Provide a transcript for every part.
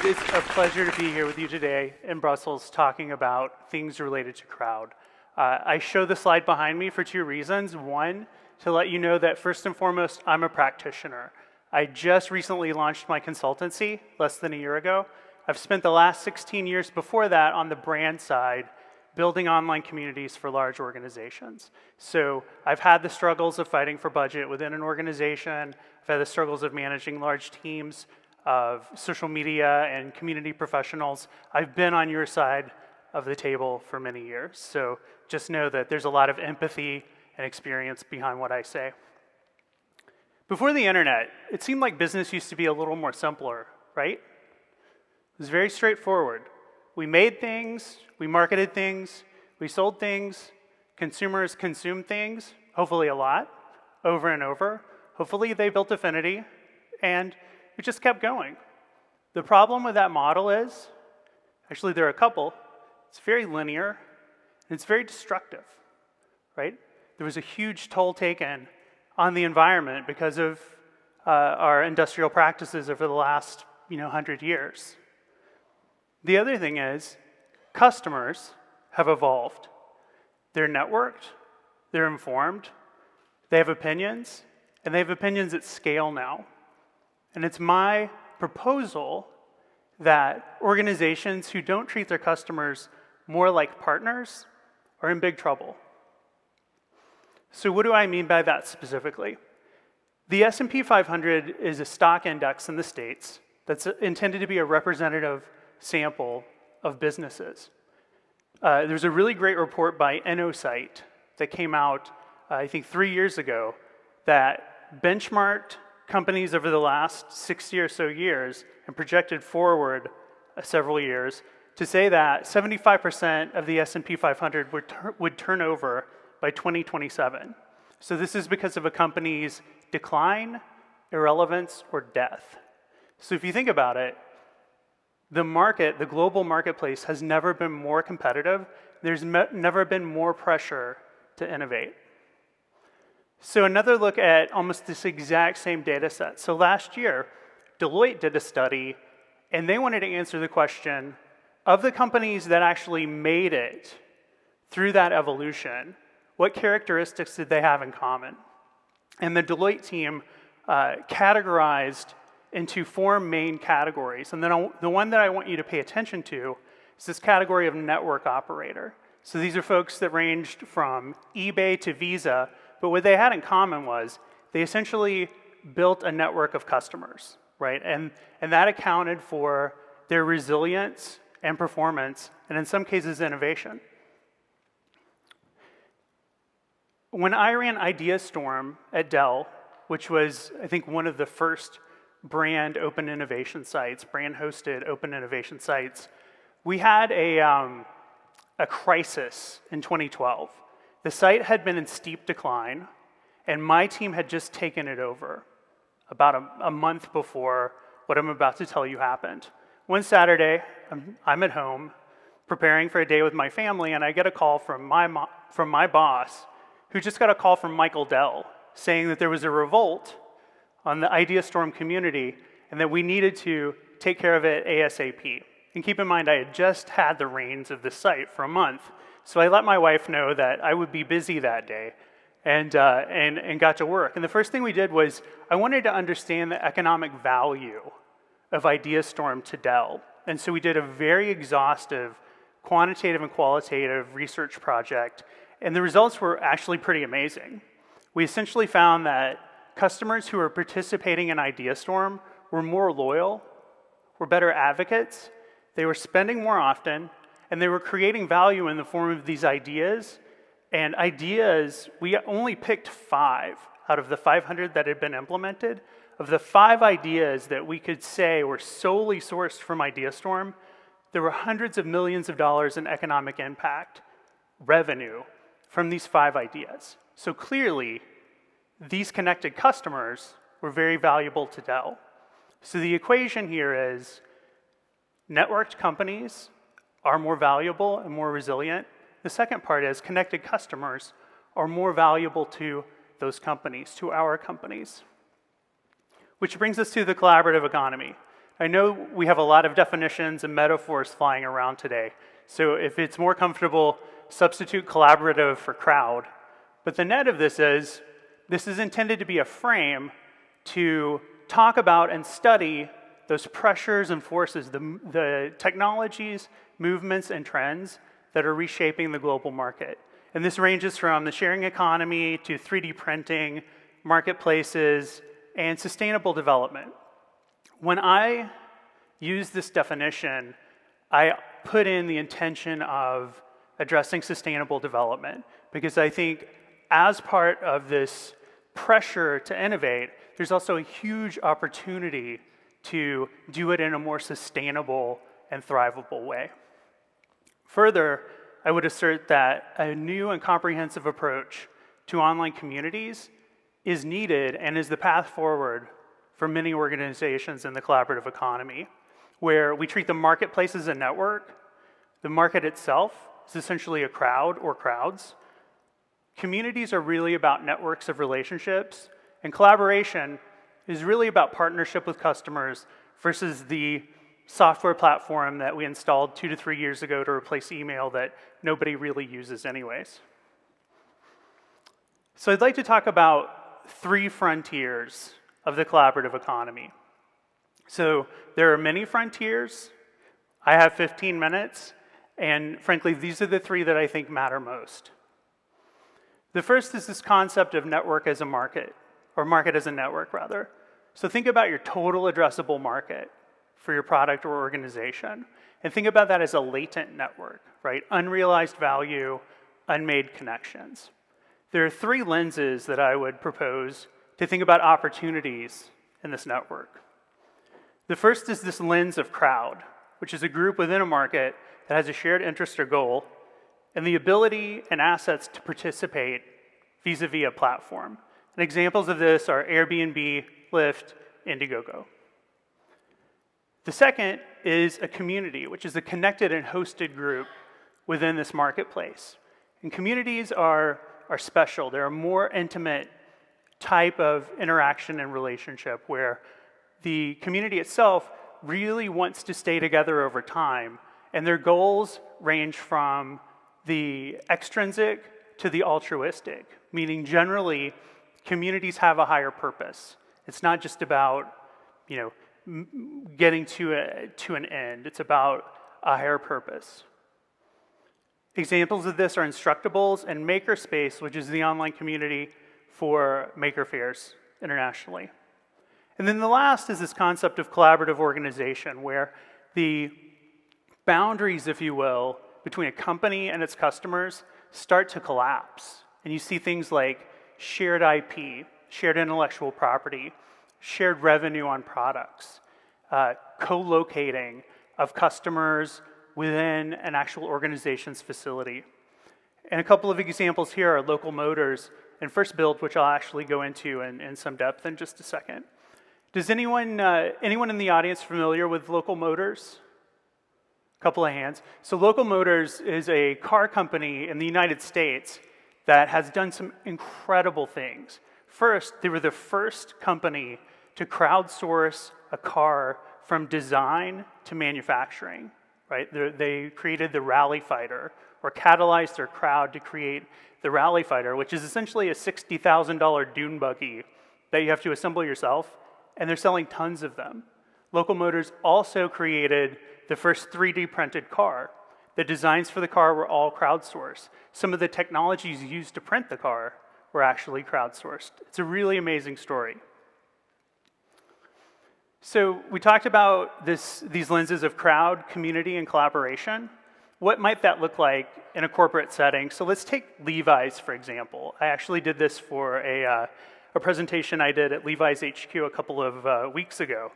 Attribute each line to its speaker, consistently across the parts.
Speaker 1: It's a pleasure to be here with you today in Brussels talking about things related to crowd. I show the slide behind me for two reasons. One, to let you know that first and foremost, I'm a practitioner. I just recently launched my consultancy less than a year ago. I've spent the last 16 years before that on the brand side, building online communities for large organizations. So I've had the struggles of fighting for budget within an organization. I've had the struggles of managing large teams of social media and community professionals. I've been on your side of the table for many years. So just know that there's a lot of empathy and experience behind what I say. Before the internet, it seemed like business used to be a little more simpler, right? It was very straightforward. We made things, we marketed things, we sold things, consumers consumed things, hopefully a lot, over and over. Hopefully they built affinity, and we just kept going. The problem with that model is, actually there are a couple, it's very linear, and it's very destructive, right? There was a huge toll taken on the environment because of our industrial practices over the last 100 years. The other thing is, customers have evolved. They're networked, they're informed, they have opinions, and they have opinions at scale now. And it's my proposal that organizations who don't treat their customers more like partners are in big trouble. So what do I mean by that specifically? The S&P 500 is a stock index in the States that's intended to be a representative sample of businesses. There's a really great report by InnoSight that came out, I think 3 years ago, that benchmarked companies over the last 60 or so years and projected forward several years to say that 75% of the S&P 500 would turn over by 2027. So this is because of a company's decline, irrelevance, or death. So if you think about it, the market, the global marketplace, has never been more competitive. There's never been more pressure to innovate. So another look at almost this exact same data set. So last year, Deloitte did a study, and they wanted to answer the question, of the companies that actually made it through that evolution, what characteristics did they have in common? And the Deloitte team categorized into 4 main categories. And then the one that I want you to pay attention to is this category of network operator. So these are folks that ranged from eBay to Visa, but what they had in common was they essentially built a network of customers, right? And that accounted for their resilience and performance, and in some cases, innovation. When I ran IdeaStorm at Dell, which was, I think, one of the first brand open innovation sites, brand-hosted open innovation sites, we had a crisis in 2012. The site had been in steep decline, and my team had just taken it over about a month before what I'm about to tell you happened. One Saturday, I'm at home preparing for a day with my family, and I get a call from my boss, who just got a call from Michael Dell saying that there was a revolt on the IdeaStorm community and that we needed to take care of it ASAP. And keep in mind, I had just had the reins of the site for a month, so I let my wife know that I would be busy that day and got to work. And the first thing we did was I wanted to understand the economic value of IdeaStorm to Dell. And so we did a very exhaustive quantitative and qualitative research project, and the results were actually pretty amazing. We essentially found that customers who were participating in IdeaStorm were more loyal, were better advocates, they were spending more often, and they were creating value in the form of these ideas. And ideas, we only picked 5 out of the 500 that had been implemented. Of the 5 ideas that we could say were solely sourced from IdeaStorm, there were hundreds of millions of dollars in economic impact, revenue, from these 5 ideas. So clearly, these connected customers were very valuable to Dell. So the equation here is networked companies are more valuable and more resilient. The second part is connected customers are more valuable to those companies, to our companies. Which brings us to the collaborative economy. I know we have a lot of definitions and metaphors flying around today, so if it's more comfortable, substitute collaborative for crowd. But the net of this is intended to be a frame to talk about and study those pressures and forces, the technologies, movements, and trends that are reshaping the global market. And this ranges from the sharing economy to 3D printing, marketplaces, and sustainable development. When I use this definition, I put in the intention of addressing sustainable development because I think as part of this pressure to innovate, there's also a huge opportunity to do it in a more sustainable and thrivable way. Further, I would assert that a new and comprehensive approach to online communities is needed and is the path forward for many organizations in the collaborative economy, where we treat the marketplace as a network. The market itself is essentially a crowd or crowds. Communities are really about networks of relationships, and collaboration is really about partnership with customers versus the software platform that we installed 2 to 3 years ago to replace email that nobody really uses anyways. So I'd like to talk about 3 frontiers of the collaborative economy. So there are many frontiers. I have 15 minutes, and frankly, these are the 3 that I think matter most. The first is this concept of network as a market, or market as a network, rather. So think about your total addressable market for your product or organization, and think about that as a latent network, right? Unrealized value, unmade connections. There are 3 lenses that I would propose to think about opportunities in this network. The first is this lens of crowd, which is a group within a market that has a shared interest or goal, and the ability and assets to participate vis-a-vis a platform. And examples of this are Airbnb, Lyft, Indiegogo. The second is a community, which is a connected and hosted group within this marketplace. And communities are special. They're a more intimate type of interaction and relationship where the community itself really wants to stay together over time, and their goals range from the extrinsic to the altruistic, meaning generally communities have a higher purpose. It's not just about, getting to an end. It's about a higher purpose. Examples of this are Instructables and Makerspace, which is the online community for maker fairs internationally. And then the last is this concept of collaborative organization, where the boundaries, if you will, between a company and its customers start to collapse. And you see things like shared IP, shared intellectual property, shared revenue on products, co-locating of customers within an actual organization's facility. And a couple of examples here are Local Motors and First Build, which I'll actually go into in some depth in just a second. Does anyone in the audience familiar with Local Motors? A couple of hands. So Local Motors is a car company in the United States that has done some incredible things. First, they were the first company to crowdsource a car from design to manufacturing, right? They created the Rally Fighter, or catalyzed their crowd to create the Rally Fighter, which is essentially a $60,000 dune buggy that you have to assemble yourself, and they're selling tons of them. Local Motors also created the first 3D printed car. The designs for the car were all crowdsourced. Some of the technologies used to print the car were actually crowdsourced. It's a really amazing story. So we talked about these lenses of crowd, community, and collaboration. What might that look like in a corporate setting? So let's take Levi's, for example. I actually did this for a presentation I did at Levi's HQ a couple of weeks ago.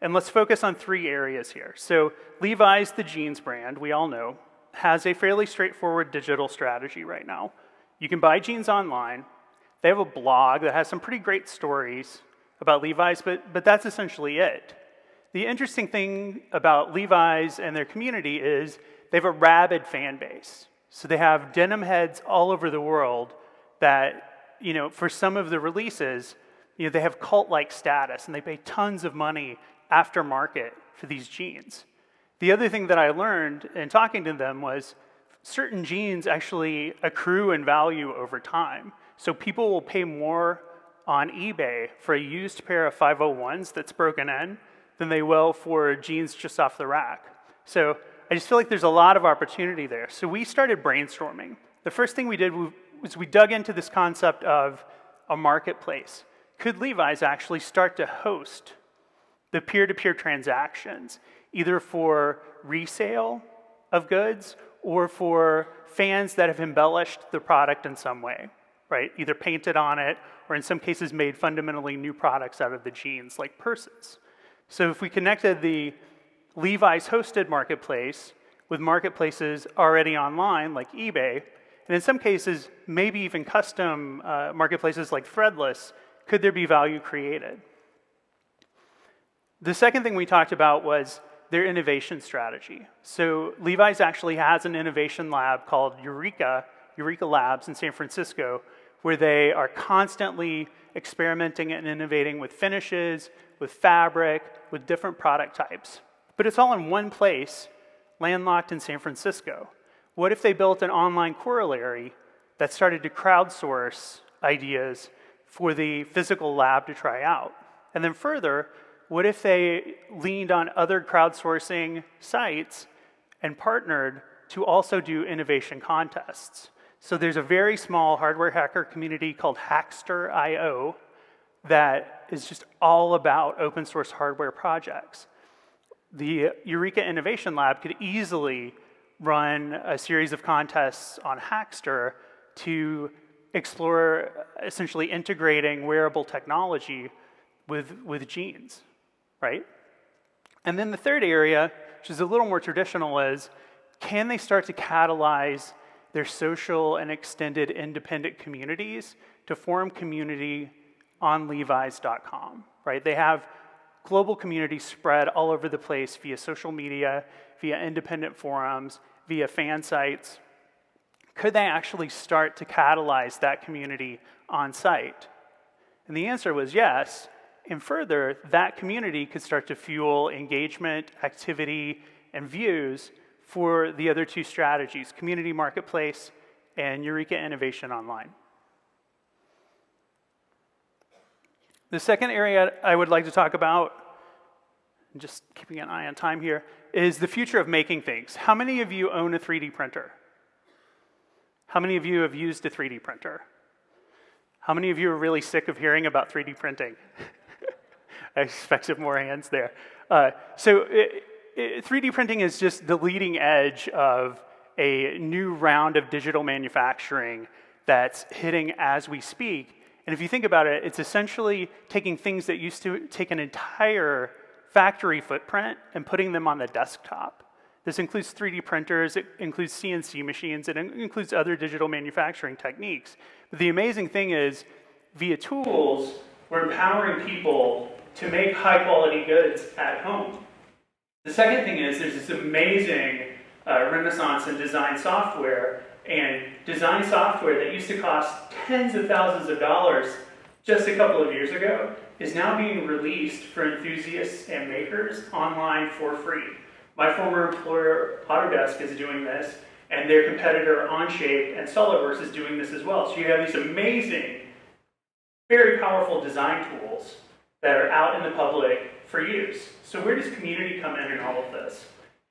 Speaker 1: And let's focus on 3 areas here. So Levi's, the jeans brand, we all know, has a fairly straightforward digital strategy right now. You can buy jeans online. They have a blog that has some pretty great stories about Levi's, but that's essentially it. The interesting thing about Levi's and their community is they have a rabid fan base. So they have denim heads all over the world that, for some of the releases, They have cult-like status, and they pay tons of money aftermarket for these jeans. The other thing that I learned in talking to them was certain jeans actually accrue in value over time. So people will pay more on eBay for a used pair of 501s that's broken in than they will for jeans just off the rack. So I just feel like there's a lot of opportunity there. So we started brainstorming. The first thing we did was we dug into this concept of a marketplace. Could Levi's actually start to host the peer-to-peer transactions, either for resale of goods or for fans that have embellished the product in some way, right? Either painted on it or in some cases made fundamentally new products out of the jeans, like purses. So if we connected the Levi's hosted marketplace with marketplaces already online, like eBay, and in some cases, maybe even custom marketplaces like Threadless, could there be value created? The second thing we talked about was their innovation strategy. So Levi's actually has an innovation lab called Eureka Labs in San Francisco, where they are constantly experimenting and innovating with finishes, with fabric, with different product types. But it's all in one place, landlocked in San Francisco. What if they built an online corollary that started to crowdsource ideas for the physical lab to try out? And then further, what if they leaned on other crowdsourcing sites and partnered to also do innovation contests? So there's a very small hardware hacker community called Hackster.io that is just all about open source hardware projects. The Eureka Innovation Lab could easily run a series of contests on Hackster to explore essentially integrating wearable technology with jeans, right? And then the third area, which is a little more traditional, is can they start to catalyze their social and extended independent communities to form community on Levi's.com, right? They have global communities spread all over the place via social media, via independent forums, via fan sites. Could they actually start to catalyze that community on site? And the answer was yes. And further, that community could start to fuel engagement, activity, and views for the other two strategies, Community Marketplace and Eureka Innovation Online. The second area I would like to talk about, just keeping an eye on time here, is the future of making things. How many of you own a 3D printer? How many of you have used a 3D printer? How many of you are really sick of hearing about 3D printing? I expected more hands there. 3D printing is just the leading edge of a new round of digital manufacturing that's hitting as we speak. And if you think about it, it's essentially taking things that used to take an entire factory footprint and putting them on the desktop. This includes 3D printers, it includes CNC machines, it includes other digital manufacturing techniques. But the amazing thing is, via tools, we're empowering people to make high-quality goods at home. The second thing is there's this amazing renaissance in design software, and design software that used to cost tens of thousands of dollars just a couple of years ago is now being released for enthusiasts and makers online for free. My former employer, Autodesk, is doing this, and their competitor, Onshape and SolidWorks, is doing this as well. So you have these amazing, very powerful design tools that are out in the public for use. So where does community come in all of this?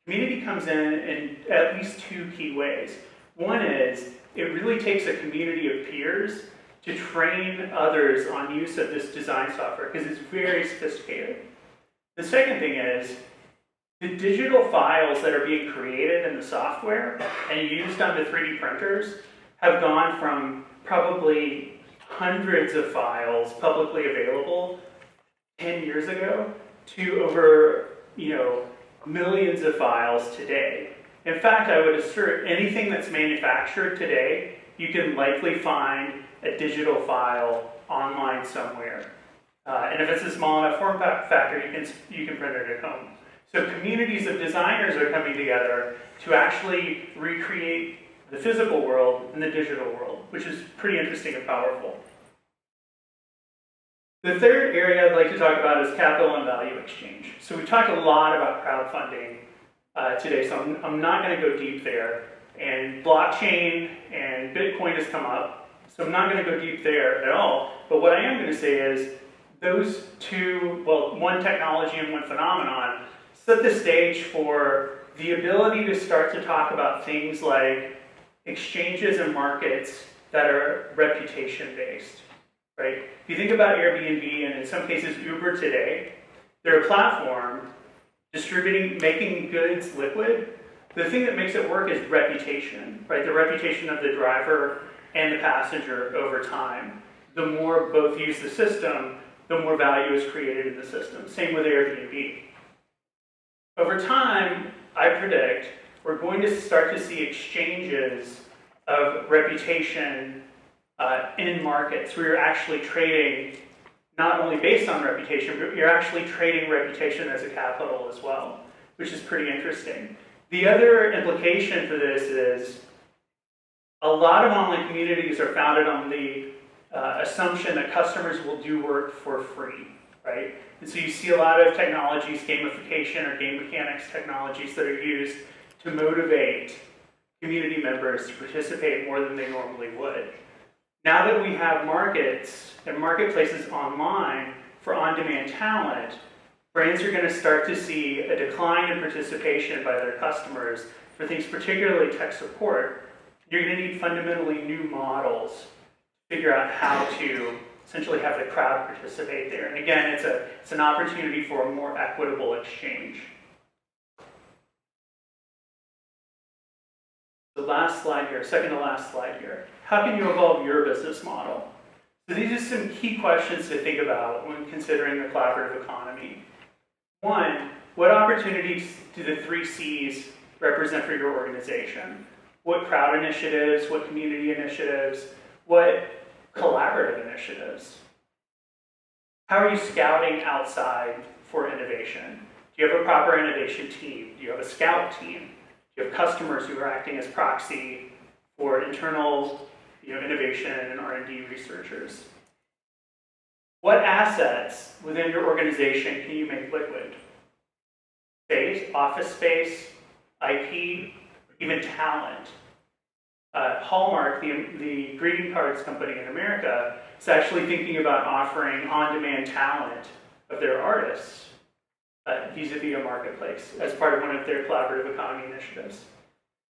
Speaker 1: Community comes in at least two key ways. One is, it really takes a community of peers to train others on use of this design software, because it's very sophisticated. The second thing is, the digital files that are being created in the software and used on the 3D printers have gone from probably hundreds of files publicly available 10 years ago to over, millions of files today. In fact, I would assert anything that's manufactured today, you can likely find a digital file online somewhere. And if it's a small enough form factor, you can print it at home. So communities of designers are coming together to actually recreate the physical world and the digital world, which is pretty interesting and powerful. The third area I'd like to talk about is capital and value exchange. So we've talked a lot about crowdfunding today, so I'm not going to go deep there. And blockchain and Bitcoin has come up, so I'm not going to go deep there at all. But what I am going to say is those two, well, one technology and one phenomenon, set the stage for the ability to start to talk about things like exchanges and markets that are reputation-based, right? If you think about Airbnb and in some cases Uber today, they're a platform distributing, making goods liquid. The thing that makes it work is reputation, right? The reputation of the driver and the passenger over time. The more both use the system, the more value is created in the system. Same with Airbnb. Over time, I predict we're going to start to see exchanges of reputation in markets where you're actually trading not only based on reputation, but you're actually trading reputation as a capital as well, which is pretty interesting. The other implication for this is a lot of online communities are founded on the assumption that customers will do work for free, right? And so you see a lot of technologies, gamification or game mechanics technologies that are used to motivate community members to participate more than they normally would. Now that we have markets and marketplaces online for on-demand talent, brands are going to start to see a decline in participation by their customers for things particularly tech support. You're going to need fundamentally new models to figure out how to essentially have the crowd participate there. And again, it's an opportunity for a more equitable exchange. The last slide here, second to last slide here. How can you evolve your business model? So these are some key questions to think about when considering the collaborative economy. One, what opportunities do the 3 C's represent for your organization? What crowd initiatives, what community initiatives, what collaborative initiatives? How are you scouting outside for innovation? Do you have a proper innovation team? Do you have a scout team? Do you have customers who are acting as proxy for internal innovation and R&D researchers? What assets within your organization can you make liquid? Space, office space, IP, even talent. Hallmark, the greeting cards company in America, is actually thinking about offering on-demand talent of their artists vis-a-vis a marketplace as part of one of their collaborative economy initiatives.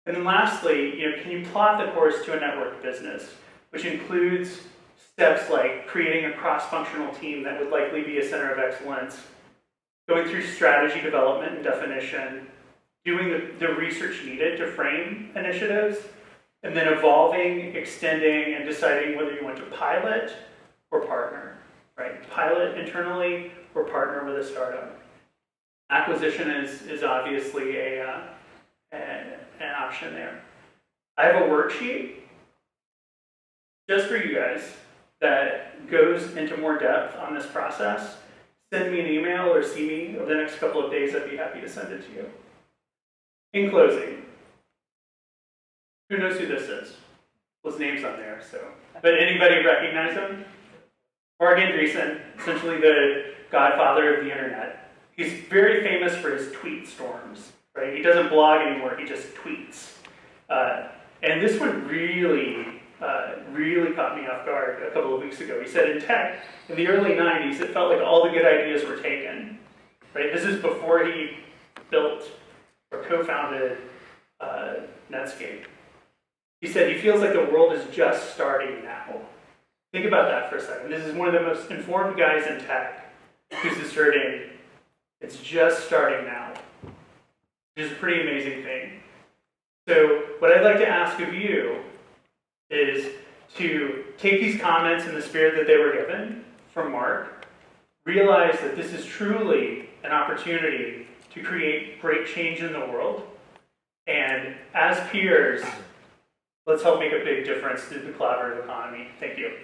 Speaker 1: And then lastly, can you plot the course to a network business, which includes steps like creating a cross-functional team that would likely be a center of excellence, going through strategy development and definition, doing the research needed to frame initiatives, and then evolving, extending, and deciding whether you want to pilot or partner, right? Pilot internally or partner with a startup. Acquisition is obviously an option there. I have a worksheet just for you guys that goes into more depth on this process. Send me an email or see me over the next couple of days. I'd be happy to send it to you. In closing, who knows who this is? Well, his name's on there, so. But anybody recognize him? Mark Andreessen, essentially the godfather of the internet. He's very famous for his tweet storms, right? He doesn't blog anymore, he just tweets. And this one really caught me off guard a couple of weeks ago. He said in tech, in the early 90s, it felt like all the good ideas were taken, right? This is before he built or co-founded Netscape. He said he feels like the world is just starting now. Think about that for a second. This is one of the most informed guys in tech who's asserting it's just starting now, which is a pretty amazing thing. So what I'd like to ask of you is to take these comments in the spirit that they were given from Mark, realize that this is truly an opportunity to create great change in the world, and as peers, let's help make a big difference through the collaborative economy. Thank you.